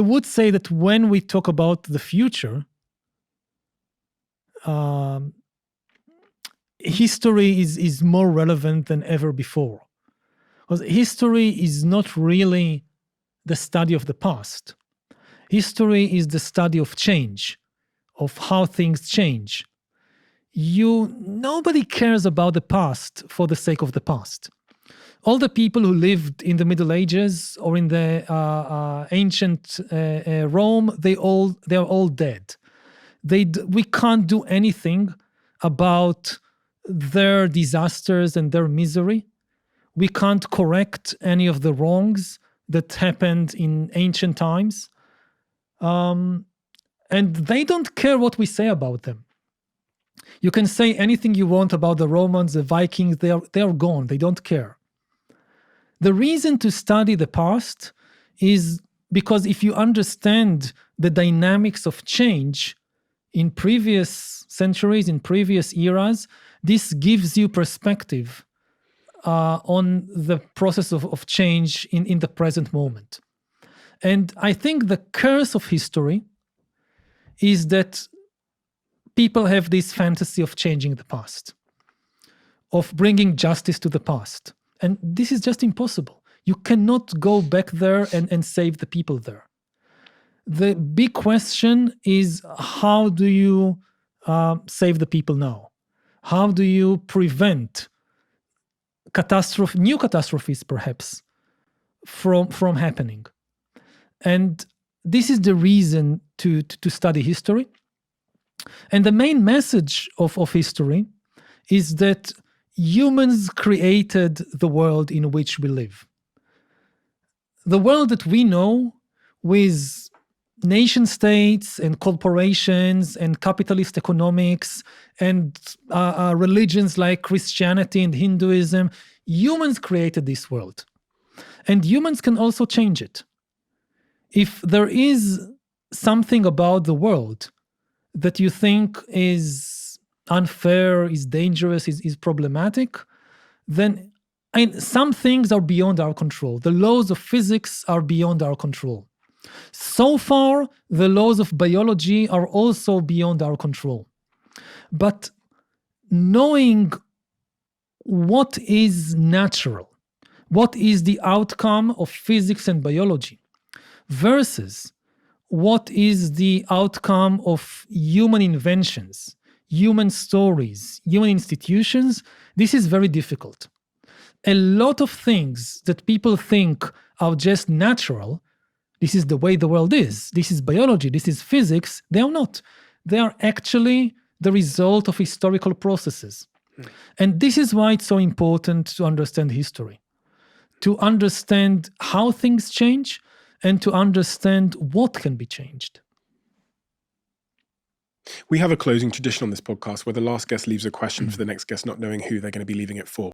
would say that when we talk about the future, history is more relevant than ever before. Because history is not really the study of the past. History is the study of change, of how things change. Nobody cares about the past for the sake of the past. All the people who lived in the Middle Ages or in the ancient Rome, they're all dead. We can't do anything about their disasters and their misery. We can't correct any of the wrongs that happened in ancient times. And they don't care what we say about them. You can say anything you want about the Romans, the Vikings, they are gone. They don't care. The reason to study the past is because if you understand the dynamics of change in previous centuries, in previous eras, this gives you perspective on the process of change in the present moment. And I think the curse of history is that people have this fantasy of changing the past, of bringing justice to the past. And this is just impossible. You cannot go back there and save the people there. The big question is, how do you save the people now? How do you prevent new catastrophes, perhaps, from happening? And this is the reason to study history. And the main message of history is that humans created the world in which we live. The world that we know, with nation states and corporations and capitalist economics and religions like Christianity and Hinduism, humans created this world. And humans can also change it. If there is something about the world that you think is unfair, is dangerous, is problematic, then some things are beyond our control. The laws of physics are beyond our control. So far, the laws of biology are also beyond our control. But knowing what is natural, what is the outcome of physics and biology, versus what is the outcome of human inventions, human stories, human institutions, this is very difficult. A lot of things that people think are just natural, this is the way the world is, this is biology, this is physics, they are not. They are actually the result of historical processes. And this is why it's so important to understand history, to understand how things change, and to understand what can be changed. We have a closing tradition on this podcast where the last guest leaves a question for the next guest, not knowing who they're going to be leaving it for.